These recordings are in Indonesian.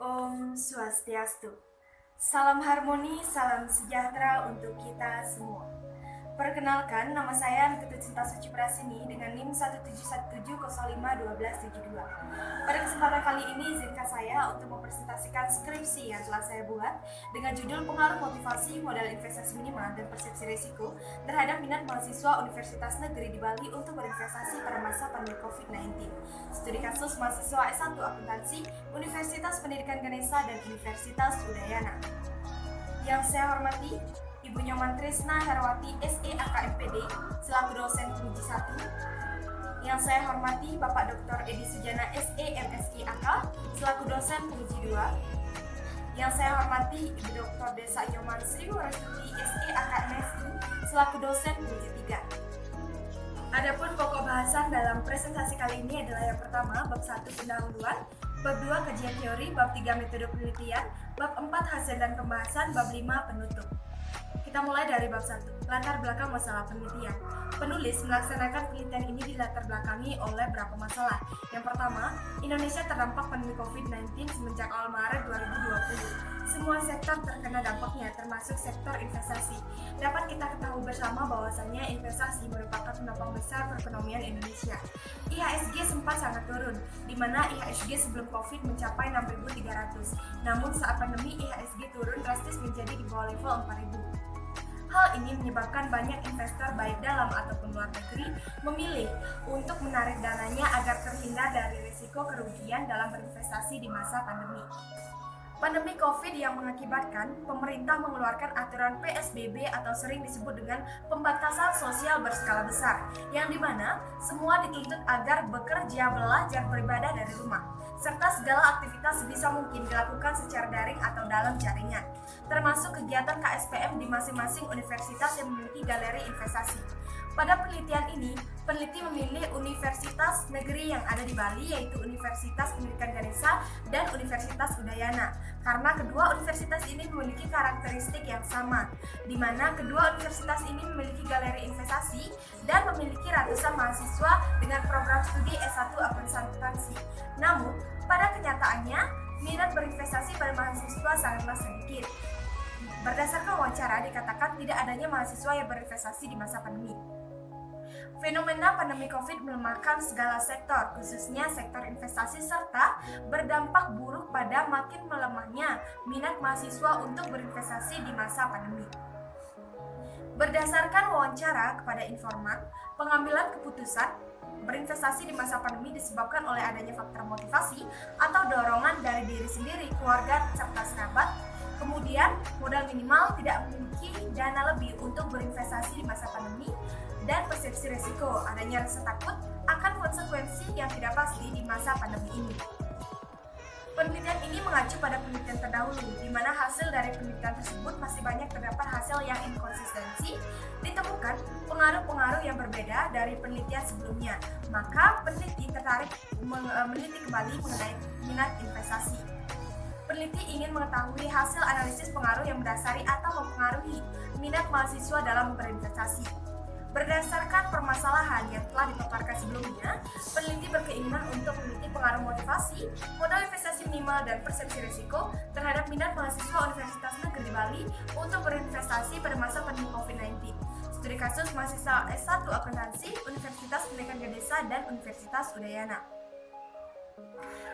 Om Swastiastu. Salam harmoni, salam sejahtera untuk kita semua. Perkenalkan, nama saya Ketut Cinta Suci Prasini dengan NIM 171705152. Pada kesempatan kali ini, izinkan saya untuk mempresentasikan skripsi yang telah saya buat dengan judul Pengaruh Motivasi Modal Investasi Minimal dan Persepsi Risiko terhadap minat mahasiswa Universitas Negeri di Bali untuk berinvestasi pada masa pandemi COVID-19. Studi kasus mahasiswa S1 Akuntansi, Universitas Pendidikan Ganesha dan Universitas Udayana. Yang saya hormati Ibu Nyoman Trisna Herawati SE AKMPD selaku dosen penguji 1. Yang saya hormati Bapak Dr. Edi Sujana SE MSI AK selaku dosen penguji 2. Yang saya hormati Ibu Dr. Desa Nyoman Sri Warestuti SE AKMSI selaku dosen penguji 3. Adapun pokok bahasan dalam presentasi kali ini adalah yang pertama, bab 1 pendahuluan, bab 2 kajian teori, bab 3 metode penelitian, bab 4 hasil dan pembahasan, bab 5 penutup. Kita mulai dari bab 1, latar belakang masalah penelitian. Penulis melaksanakan penelitian ini dilatar belakangi oleh beberapa masalah. Yang pertama, Indonesia terdampak pandemi COVID-19 semenjak awal Maret 2020. Semua sektor terkena dampaknya, termasuk sektor investasi. Dapat kita ketahui bersama bahwasannya investasi merupakan penopang besar perekonomian Indonesia. IHSG sempat sangat turun, di mana IHSG sebelum COVID mencapai 6.300. Namun saat pandemi IHSG turun drastis menjadi di bawah level 4.000. Hal ini menyebabkan banyak investor baik dalam ataupun luar negeri memilih untuk menarik dananya agar terhindar dari risiko kerugian dalam berinvestasi di masa pandemi. Pandemi COVID yang mengakibatkan pemerintah mengeluarkan aturan PSBB atau sering disebut dengan pembatasan sosial berskala besar, yang dimana semua dituntut agar bekerja, belajar, beribadah dari rumah, serta segala aktivitas sebisa mungkin dilakukan secara daring atau dalam jaringan, termasuk kegiatan KSPM di masing-masing universitas yang memiliki galeri investasi. Pada penelitian ini, peneliti memilih universitas negeri yang ada di Bali, yaitu Universitas Pendidikan Ganesha dan Universitas Udayana, karena kedua universitas ini memiliki karakteristik yang sama, di mana kedua universitas ini memiliki galeri investasi dan memiliki ratusan mahasiswa dengan program studi S1 akuntansi. Namun, pada kenyataannya, minat berinvestasi pada mahasiswa sangatlah sedikit. Berdasarkan wawancara, dikatakan tidak adanya mahasiswa yang berinvestasi di masa pandemi. Fenomena pandemi COVID melemahkan segala sektor, khususnya sektor investasi, serta berdampak buruk pada makin melemahnya minat mahasiswa untuk berinvestasi di masa pandemi. Berdasarkan wawancara kepada informan, pengambilan keputusan berinvestasi di masa pandemi disebabkan oleh adanya faktor motivasi atau dorongan dari diri sendiri, keluarga, serta kerabat. Kemudian, modal minimal, tidak memiliki dana lebih untuk berinvestasi di masa pandemi, dan persepsi risiko, adanya rasa takut akan konsekuensi yang tidak pasti di masa pandemi ini. Penelitian ini mengacu pada penelitian terdahulu, di mana hasil dari penelitian tersebut masih banyak terdapat hasil yang inkonsistensi, ditemukan pengaruh-pengaruh yang berbeda dari penelitian sebelumnya. Maka peneliti tertarik meneliti kembali mengenai minat investasi. Peneliti ingin mengetahui hasil analisis pengaruh yang mendasari atau mempengaruhi minat mahasiswa dalam berinvestasi. Berdasarkan permasalahan yang telah dipaparkan sebelumnya, peneliti berkeinginan untuk meneliti pengaruh motivasi, modal investasi minimal, dan persepsi risiko terhadap minat mahasiswa Universitas Negeri Bali untuk berinvestasi pada masa pandemi COVID-19. Studi kasus mahasiswa S1 Akuntansi, Universitas Pendidikan Ganesha, dan Universitas Udayana.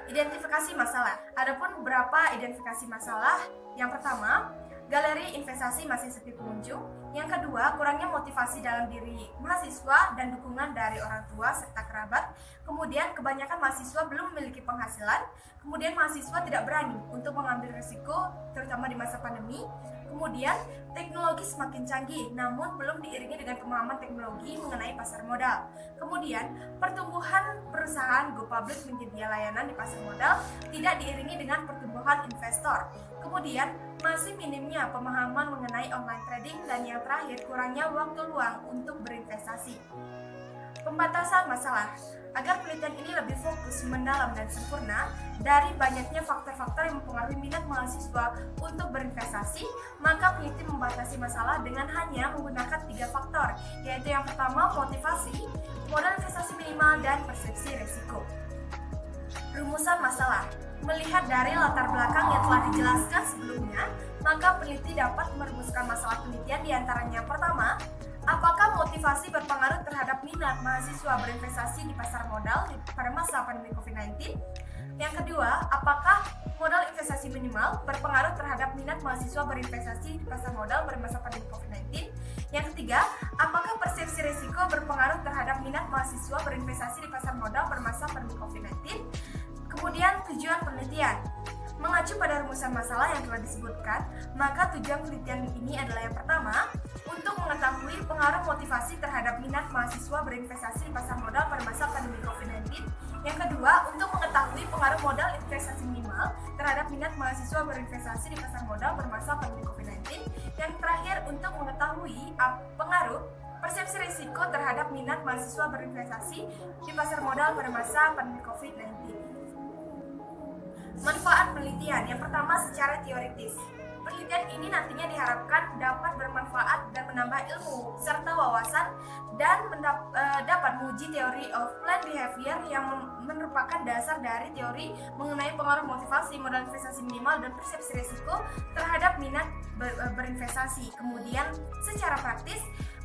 Identifikasi masalah. Adapun beberapa identifikasi masalah. Yang pertama, galeri investasi masih sepi pengunjung. Yang kedua, kurangnya motivasi dalam diri mahasiswa dan dukungan dari orang tua serta kerabat. Kemudian, kebanyakan mahasiswa belum memiliki penghasilan. Kemudian, mahasiswa tidak berani untuk mengambil risiko, terutama di masa pandemi. Kemudian, teknologi semakin canggih, namun belum diiringi dengan pemahaman teknologi mengenai pasar modal. Kemudian, pertumbuhan perusahaan go public menyedia layanan di pasar modal tidak diiringi dengan pertumbuhan investor. Kemudian, masih minimnya pemahaman mengenai online trading, dan yang terakhir, kurangnya waktu luang untuk berinvestasi. Pembatasan masalah. Agar penelitian ini lebih fokus, mendalam, dan sempurna dari banyaknya faktor-faktor yang mempengaruhi minat mahasiswa untuk berinvestasi, maka peneliti membatasi masalah dengan hanya menggunakan 3 faktor, yaitu yang pertama motivasi, modal investasi minimal, dan persepsi risiko. Rumusan masalah. Melihat dari latar belakang yang telah dijelaskan sebelumnya, maka peneliti dapat merumuskan masalah penelitian diantaranya. Pertama, apakah motivasi berpengaruh terhadap minat mahasiswa berinvestasi di pasar modal pada masa pandemi COVID-19? Yang kedua, apakah modal investasi minimal berpengaruh terhadap minat mahasiswa berinvestasi di pasar modal pada masa pandemi COVID-19? Yang ketiga, apakah persepsi risiko berpengaruh terhadap minat mahasiswa berinvestasi di pasar modal pada masa pandemi COVID-19? Kemudian tujuan penelitian. Mengacu pada rumusan masalah yang telah disebutkan, maka tujuan penelitian ini adalah yang pertama, untuk mengetahui pengaruh motivasi terhadap minat mahasiswa berinvestasi di pasar modal pada masa pandemi COVID-19. Yang kedua, untuk mengetahui pengaruh modal investasi minimal terhadap minat mahasiswa berinvestasi di pasar modal pada masa pandemi COVID-19. Yang terakhir, untuk mengetahui pengaruh persepsi risiko terhadap minat mahasiswa berinvestasi di pasar modal pada masa pandemi COVID-19. Manfaat penelitian. Yang pertama, secara teoritis. Penelitian ini nantinya diharapkan dapat bermanfaat dan menambah ilmu serta wawasan dan dapat menguji teori of planned behavior yang merupakan dasar dari teori mengenai pengaruh motivasi, modal investasi minimal, dan persepsi risiko terhadap minat berinvestasi. Kemudian, secara praktis,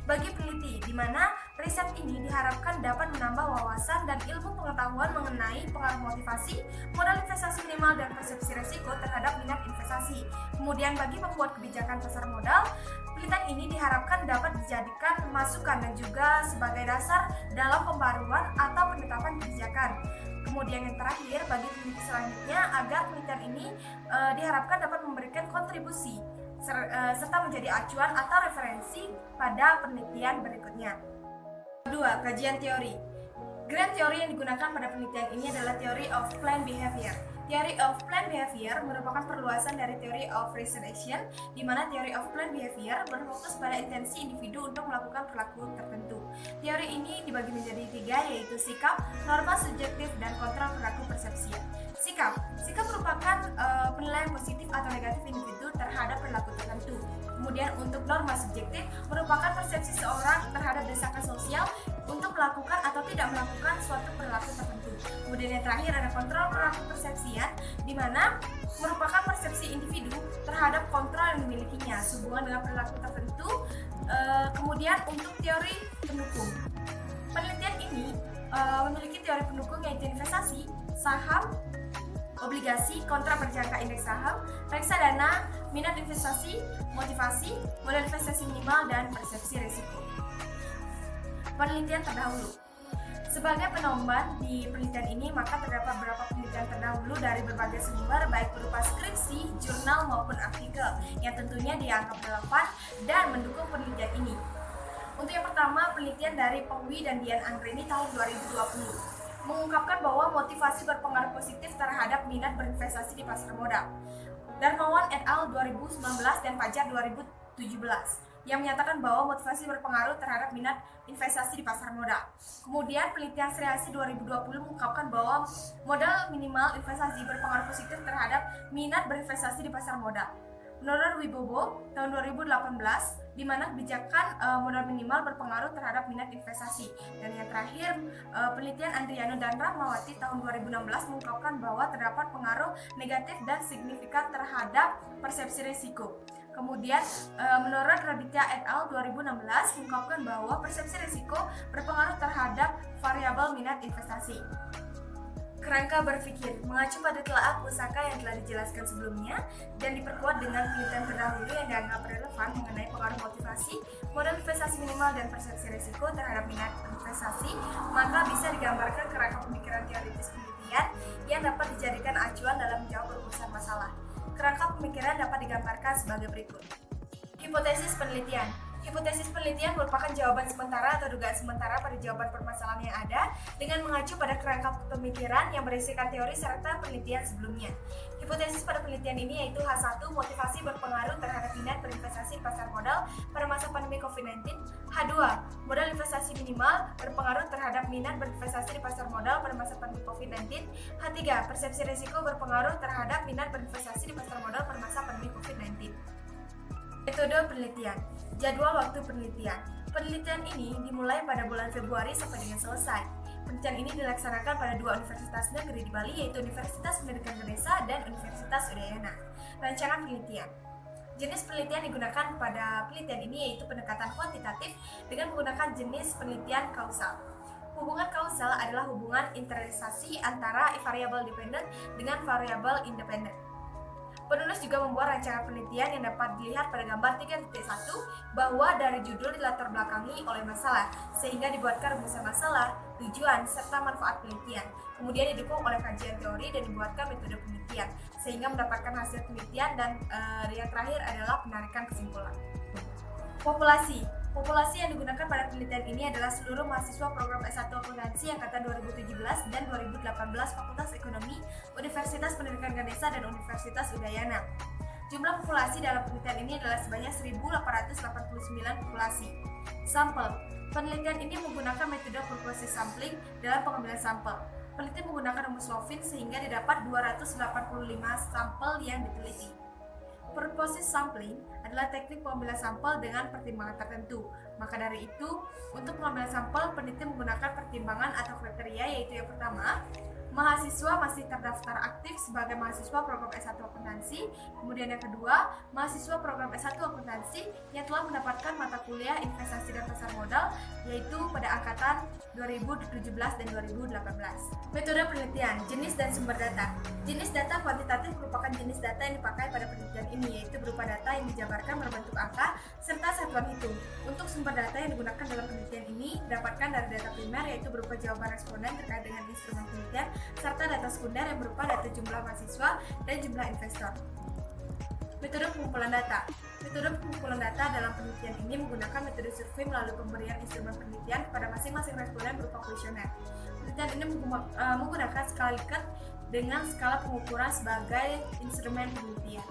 bagi peneliti, di mana riset ini diharapkan dapat menambah wawasan dan ilmu pengetahuan mengenai pengaruh motivasi, modal investasi minimal, dan persepsi risiko terhadap minat investasi. Kemudian bagi pembuat kebijakan pasar modal, penelitian ini diharapkan dapat dijadikan masukan dan juga sebagai dasar dalam pembaruan atau penetapan kebijakan. Kemudian yang terakhir, bagi peneliti selanjutnya, agar penelitian ini diharapkan dapat memberikan kontribusi serta menjadi acuan atau referensi pada penelitian berikutnya. Kedua, kajian teori. Grand teori yang digunakan pada penelitian ini adalah teori of planned behavior. Theory of planned behavior merupakan perluasan dari theory of reason action, di mana theory of planned behavior berfokus pada intensi individu untuk melakukan perilaku tertentu. Teori ini dibagi menjadi tiga, yaitu sikap, norma subjektif, dan kontrol perilaku persepsian. Sikap merupakan penilaian positif atau negatif individu terhadap perilaku tertentu. Kemudian untuk norma subjektif merupakan persepsi seorang terhadap desakan sosial untuk melakukan atau tidak melakukan suatu perilaku tertentu. Kemudian yang terakhir ada kontrol perilaku persepsian, di mana merupakan persepsi individu terhadap kontrol yang dimilikinya sehubungan dengan perilaku tertentu. Kemudian untuk teori pendukung, penelitian ini memiliki teori pendukung yaitu investasi, saham, obligasi, kontrak berjangka indeks saham, reksadana, minat investasi, motivasi, modal investasi minimal, dan persepsi risiko. Penelitian terdahulu. Sebagai penomban di penelitian ini, maka terdapat beberapa penelitian terdahulu dari berbagai sumber, baik berupa skripsi, jurnal, maupun artikel, yang tentunya dianggap relevan dan mendukung penelitian ini. Untuk yang pertama, penelitian dari Pengwi dan Dian Anggreni tahun 2020 mengungkapkan bahwa motivasi berpengaruh positif terhadap minat berinvestasi di pasar modal. Darmawan et al. 2019 dan Fajar 2017 yang menyatakan bahwa motivasi berpengaruh terhadap minat investasi di pasar modal. Kemudian penelitian Sriasi 2020 mengungkapkan bahwa modal minimal investasi berpengaruh positif terhadap minat berinvestasi di pasar modal. Menurut Wibowo tahun 2018, di mana kebijakan modal minimal berpengaruh terhadap minat investasi. Dan yang terakhir, penelitian Andriano dan Rahmawati tahun 2016 mengungkapkan bahwa terdapat pengaruh negatif dan signifikan terhadap persepsi risiko. Kemudian, menurut Raditya et al. 2016 mengungkapkan bahwa persepsi risiko berpengaruh terhadap variabel minat investasi. Kerangka berpikir mengacu pada telaah pusaka yang telah dijelaskan sebelumnya dan diperkuat dengan penelitian terdahulu yang dianggap relevan mengenai pengaruh motivasi, modal investasi minimal, dan persepsi risiko terhadap minat investasi, maka bisa digambarkan kerangka pemikiran teoritis penelitian yang dapat dijadikan acuan dalam menjawab rumusan masalah. Kerangka pemikiran dapat digambarkan sebagai berikut. Hipotesis penelitian. Hipotesis penelitian merupakan jawaban sementara atau dugaan sementara pada jawaban permasalahan yang ada dengan mengacu pada kerangka pemikiran yang berisikan teori serta penelitian sebelumnya. Hipotesis pada penelitian ini yaitu H1, motivasi berpengaruh terhadap minat berinvestasi di pasar modal pada masa pandemi COVID-19. H2, modal investasi minimal berpengaruh terhadap minat berinvestasi di pasar modal pada masa pandemi COVID-19. H3, persepsi risiko berpengaruh terhadap minat berinvestasi di pasar modal pada masa pandemi COVID-19. Metode penelitian. Jadwal waktu penelitian. Penelitian ini dimulai pada bulan Februari sampai dengan selesai. Penelitian ini dilaksanakan pada dua universitas negeri di Bali, yaitu Universitas Pendidikan Ganesha dan Universitas Udayana. Rancangan penelitian. Jenis penelitian digunakan pada penelitian ini yaitu pendekatan kuantitatif dengan menggunakan jenis penelitian kausal. Hubungan kausal adalah hubungan interrelasi antara variabel dependen dengan variabel independen. Penulis juga membuat rancangan penelitian yang dapat dilihat pada gambar 3.1 bahwa dari judul dilatar belakangi oleh masalah, sehingga dibuatkan rumusan masalah, tujuan, serta manfaat penelitian. Kemudian didukung oleh kajian teori dan dibuatkan metode penelitian, sehingga mendapatkan hasil penelitian dan yang terakhir adalah penarikan kesimpulan. Populasi yang digunakan pada penelitian ini adalah seluruh mahasiswa program S1 akuntansi angkatan 2017 dan 2018 Fakultas Ekonomi, Universitas Pendidikan Ganesha dan Universitas Udayana. Jumlah populasi dalam penelitian ini adalah sebanyak 1.889 populasi. Sampel. Penelitian ini menggunakan metode purposive sampling dalam pengambilan sampel. Peneliti menggunakan rumus Lovin sehingga didapat 285 sampel yang diteliti. Purposive sampling adalah teknik pengambilan sampel dengan pertimbangan tertentu. Maka dari itu, untuk pengambilan sampel, peneliti menggunakan pertimbangan atau kriteria, yaitu yang pertama, mahasiswa masih terdaftar aktif sebagai mahasiswa program S1 akuntansi. Kemudian yang kedua, mahasiswa program S1 akuntansi yang telah mendapatkan mata kuliah investasi dan pasar modal, yaitu pada angkatan 2017 dan 2018. Metode penelitian, jenis dan sumber data. Jenis data kuantitatif merupakan jenis data yang dipakai pada penelitian ini, yaitu berupa data yang dijabarkan berbentuk angka serta satuan hitung. Untuk sumber data yang digunakan dalam penelitian ini didapatkan dari data primer, yaitu berupa jawaban responden terkait dengan instrumen penelitian, serta data sekunder yang berupa data jumlah mahasiswa dan jumlah investor. Metode pengumpulan data. Metode pengumpulan data dalam penelitian ini menggunakan metode survei melalui pemberian instrumen penelitian kepada masing-masing responden berupa kuesioner. Penelitian ini menggunakan skala Likert dengan skala pengukuran sebagai instrumen penelitian.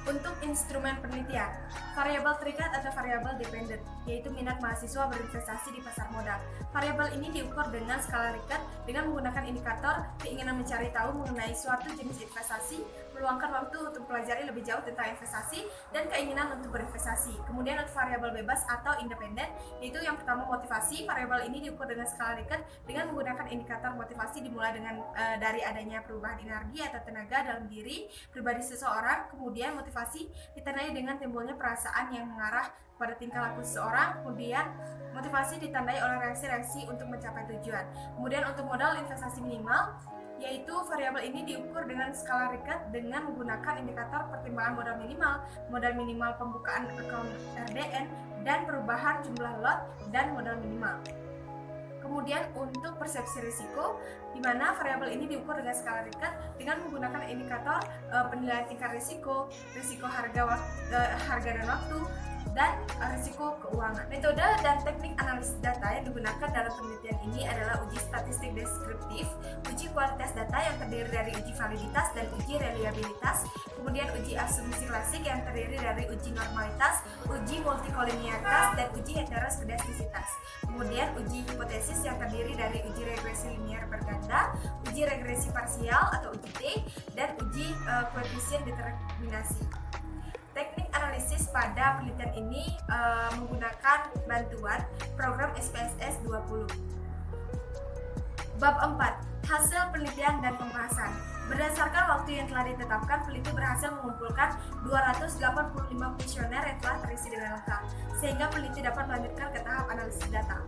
Untuk instrumen penelitian, variabel terikat atau variabel dependen, yaitu minat mahasiswa berinvestasi di pasar modal. Variabel ini diukur dengan skala Likert dengan menggunakan indikator keinginan mencari tahu mengenai suatu jenis investasi, meluangkan waktu untuk mempelajari lebih jauh tentang investasi, dan keinginan untuk berinvestasi. Kemudian untuk variabel bebas atau independen, yaitu yang pertama motivasi. Variabel ini diukur dengan skala Likert dengan menggunakan indikator motivasi dimulai dengan dari adanya perubahan energi atau tenaga dalam diri pribadi seseorang. Kemudian motivasi ditandai dengan timbulnya perasaan yang mengarah pada tingkah laku seseorang. Kemudian motivasi ditandai oleh reaksi-reaksi untuk mencapai tujuan. Kemudian untuk modal investasi minimal, yaitu variabel ini diukur dengan skala Likert dengan menggunakan indikator pertimbangan modal minimal pembukaan akun RDN, dan perubahan jumlah lot dan modal minimal. Kemudian untuk persepsi risiko, di mana variabel ini diukur dengan skala Likert dengan menggunakan indikator penilaian tingkat risiko harga dan waktu, dan risiko keuangan. Metode dan teknik analisis data yang digunakan dalam penelitian ini adalah uji statistik deskriptif, uji kualitas data yang terdiri dari uji validitas dan uji reliabilitas, kemudian uji asumsi klasik yang terdiri dari uji normalitas, uji multikolinialitas, dan uji heteroskedastisitas. Kemudian uji hipotesis yang terdiri dari uji regresi linear berganda, uji regresi parsial atau uji T, dan uji koefisien determinasi. Teknik analisis pada penelitian ini menggunakan bantuan program SPSS 20. Bab 4. Hasil penelitian dan pembahasan. Berdasarkan waktu yang telah ditetapkan, peneliti berhasil mengumpulkan 285 kuesioner yang telah terisi dengan lengkap, sehingga peneliti dapat melanjutkan ke tahap analisis data.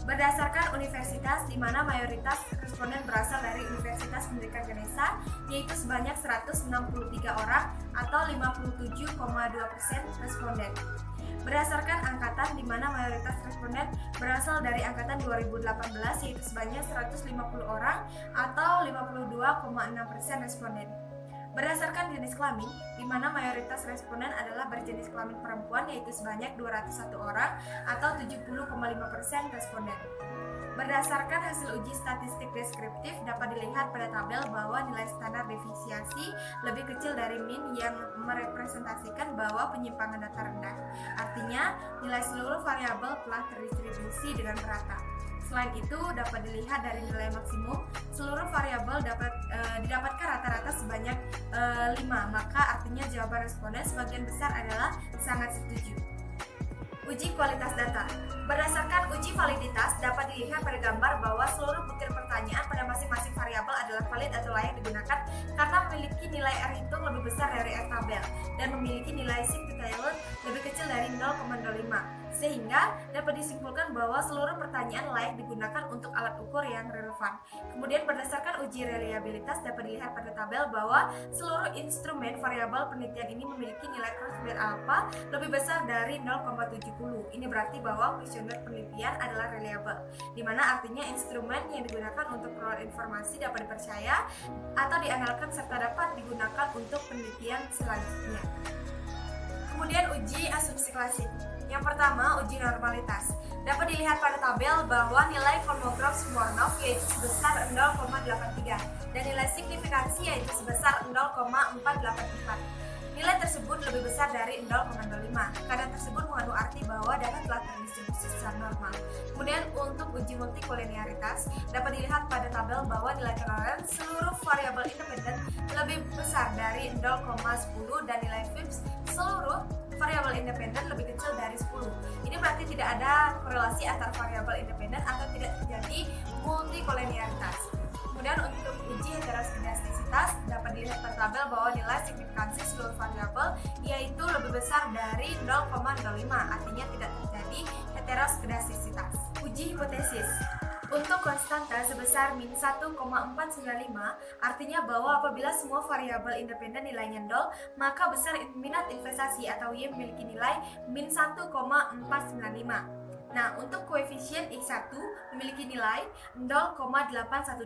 Berdasarkan universitas, di mana mayoritas responden berasal dari Universitas Pendidikan Ganesha, yaitu sebanyak 163 orang atau 57,2% responden. Berdasarkan angkatan, di mana mayoritas responden berasal dari angkatan 2018, yaitu sebanyak 150 orang atau 52,6% responden. Berdasarkan jenis kelamin, di mana mayoritas responden adalah berjenis kelamin perempuan, yaitu sebanyak 201 orang atau 70,5% responden. Berdasarkan hasil uji statistik deskriptif, dapat dilihat pada tabel bahwa nilai standar deviasi lebih kecil dari min yang merepresentasikan bahwa penyimpangan data rendah. Artinya, nilai seluruh variabel telah terdistribusi dengan merata. Selain itu, dapat dilihat dari nilai maksimum, seluruh variabel didapatkan rata-rata sebanyak 5, maka artinya jawaban responden sebagian besar adalah sangat setuju. Uji kualitas data. Berdasarkan uji validitas, dapat dilihat pada gambar bahwa seluruh butir pertanyaan pada masing-masing variabel adalah valid atau layak digunakan karena memiliki nilai R hitung lebih besar dari R tabel dan memiliki nilai sig to Taylor lebih kecil dari 0,05. Sehingga dapat disimpulkan bahwa seluruh pertanyaan layak digunakan untuk alat ukur yang relevan. Kemudian berdasarkan uji reliabilitas dapat dilihat pada tabel bahwa seluruh instrumen variabel penelitian ini memiliki nilai cross-bias alpha lebih besar dari 0,70. Ini berarti bahwa kuesioner penelitian adalah reliable, di mana artinya instrumen yang digunakan untuk peroleh informasi dapat dipercaya atau diandalkan serta dapat digunakan untuk penelitian selanjutnya. Kemudian uji asumsi klasik. Yang pertama, uji normalitas. Dapat dilihat pada tabel bahwa nilai Kolmogorov Smirnov yaitu sebesar 0,83 dan nilai signifikansi yaitu sebesar 0,484. Nilai tersebut lebih besar dari 0,05. Keadaan tersebut mengandung arti bahwa data telah terdistribusi secara normal. Kemudian untuk uji multikolinearitas dapat dilihat pada tabel bahwa nilai toleransi seluruh variabel independen lebih besar dari 0,10 dan nilai Phipps seluruh variabel independen lebih kecil dari 10. Ini berarti tidak ada korelasi antar variabel independen atau tidak terjadi multikolinearitas. Kemudian untuk uji heteroskedastisitas dapat dilihat pada tabel bahwa nilai signifikansi seluruh variabel yaitu lebih besar dari 0,05, artinya tidak terjadi heteroskedastisitas. Uji hipotesis. Untuk konstanta sebesar min 1,495, artinya bahwa apabila semua variabel independen nilainya 0, maka besar minat investasi atau Y memiliki nilai min 1,495. Nah, untuk koefisien X1 memiliki nilai 0,818.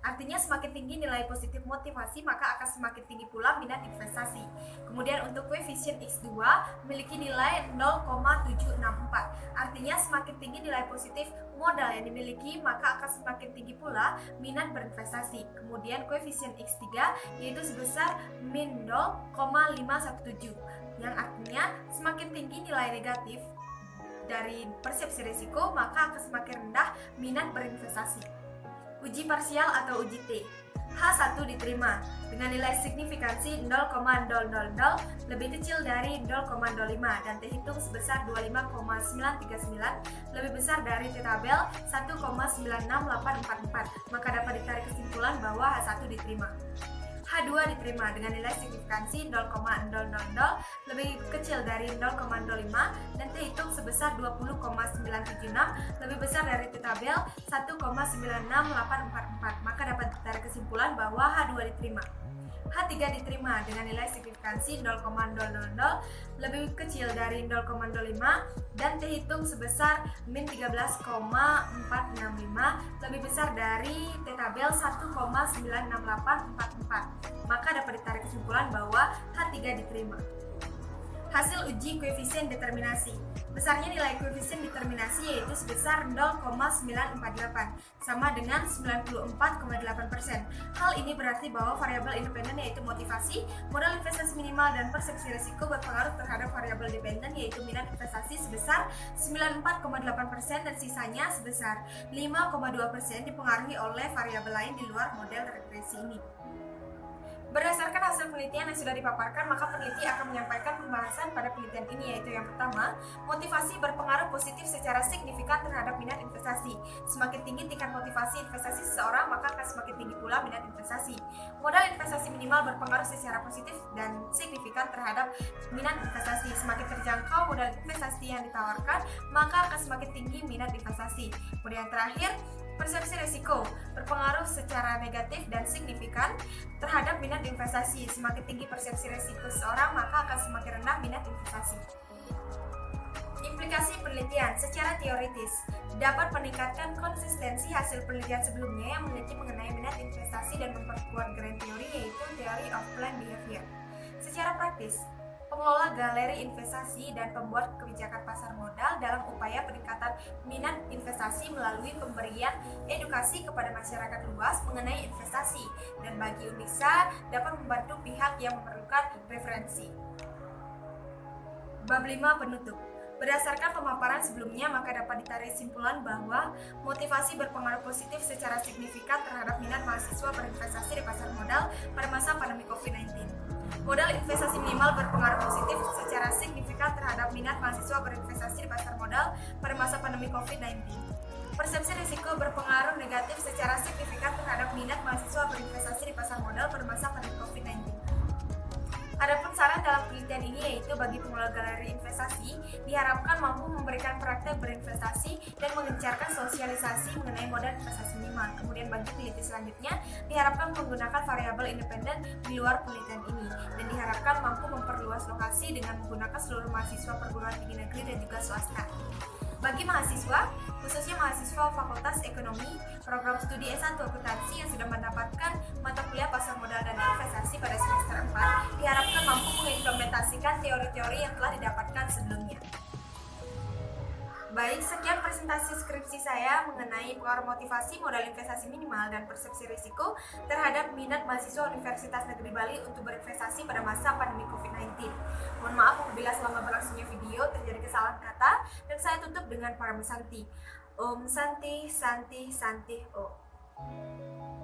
Artinya semakin tinggi nilai positif motivasi, maka akan semakin tinggi pula minat investasi. Kemudian untuk koefisien X2 memiliki nilai 0,764. Artinya semakin tinggi nilai positif modal yang dimiliki, maka akan semakin tinggi pula minat berinvestasi. Kemudian koefisien X3 yaitu sebesar min 0,517, yang artinya semakin tinggi nilai negatif dari persepsi risiko, maka akan semakin rendah minat berinvestasi. Uji parsial atau uji T. H1 diterima dengan nilai signifikansi 0,000 lebih kecil dari 0,05 dan T hitung sebesar 25,939 lebih besar dari T tabel 1,96844, maka dapat ditarik kesimpulan bahwa H1 diterima. H2 diterima dengan nilai signifikansi 0,000 lebih kecil dari 0,05 dan T hitung sebesar 20,976 lebih besar dari T tabel 1,96844, maka dapat ditarik kesimpulan bahwa H2 diterima. H3 diterima dengan nilai signifikansi 0,000 lebih kecil dari 0,05 dan T hitung sebesar min 13,465 lebih besar dari T tabel 1,96844, maka dapat ditarik kesimpulan bahwa H3 diterima. Hasil uji koefisien determinasi. Besarnya nilai koefisien determinasi yaitu sebesar 0,948 sama dengan 94,8%. Hal ini berarti bahwa variabel independen yaitu motivasi, modal investasi minimal dan persepsi risiko berpengaruh terhadap variabel dependen yaitu minat investasi sebesar 94,8% dan sisanya sebesar 5,2% dipengaruhi oleh variabel lain di luar model regresi ini. Berdasarkan hasil penelitian yang sudah dipaparkan, maka peneliti akan menyampaikan pembahasan pada penelitian ini, yaitu yang pertama, motivasi berpengaruh positif secara signifikan terhadap minat investasi. Semakin tinggi tingkat motivasi investasi seseorang, maka akan semakin tinggi pula minat investasi. Modal investasi minimal berpengaruh secara positif dan signifikan terhadap minat investasi. Semakin terjangkau modal investasi yang ditawarkan, maka akan semakin tinggi minat investasi. Kemudian terakhir, persepsi risiko berpengaruh secara negatif dan signifikan terhadap minat investasi. Semakin tinggi persepsi risiko seseorang, maka akan semakin rendah minat investasi. Implikasi penelitian secara teoritis dapat meningkatkan konsistensi hasil penelitian sebelumnya yang meneliti mengenai minat investasi dan memperkuat grand teori, yaitu theory of planned behavior. Secara praktis, pengelola galeri investasi dan pembuat kebijakan pasar modal dalam upaya peningkatan minat investasi melalui pemberian edukasi kepada masyarakat luas mengenai investasi, dan bagi UNISA dapat membantu pihak yang memerlukan referensi. Bab 5 penutup. Berdasarkan pemaparan sebelumnya, maka dapat ditarik kesimpulan bahwa motivasi berpengaruh positif secara signifikan terhadap minat mahasiswa berinvestasi di pasar modal pada masa pandemi COVID-19. Modal investasi minimal berpengaruh positif secara signifikan terhadap minat mahasiswa berinvestasi di pasar modal pada masa pandemi COVID-19. Persepsi risiko berpengaruh negatif secara signifikan terhadap minat mahasiswa berinvestasi di pasar modal pada masa pandemi COVID-19. Adapun saran dalam penelitian ini yaitu bagi pengelola galeri investasi diharapkan mampu memberikan praktek berinvestasi dan mengencarkan sosialisasi mengenai modal investasi minimal. Kemudian bagi peneliti selanjutnya diharapkan menggunakan variabel independen di luar penelitian ini dan diharapkan mampu memperluas lokasi dengan menggunakan seluruh mahasiswa perguruan tinggi negeri dan juga swasta. Bagi mahasiswa, khususnya mahasiswa Fakultas Ekonomi, program studi S1 Akuntansi yang sudah mendapatkan mata kuliah pasar modal dan investasi pada semester 4, diharapkan mampu mengimplementasikan teori-teori yang telah didapatkan sebelumnya. Baik, sekian presentasi skripsi saya mengenai pengaruh motivasi modal investasi minimal dan persepsi risiko terhadap minat mahasiswa Universitas Negeri Bali untuk berinvestasi pada masa pandemi COVID-19. Mohon maaf apabila selama berlangsungnya video terjadi kesalahan kata, dan saya tutup dengan Paramasanti. Om Santi Santi Santi Om.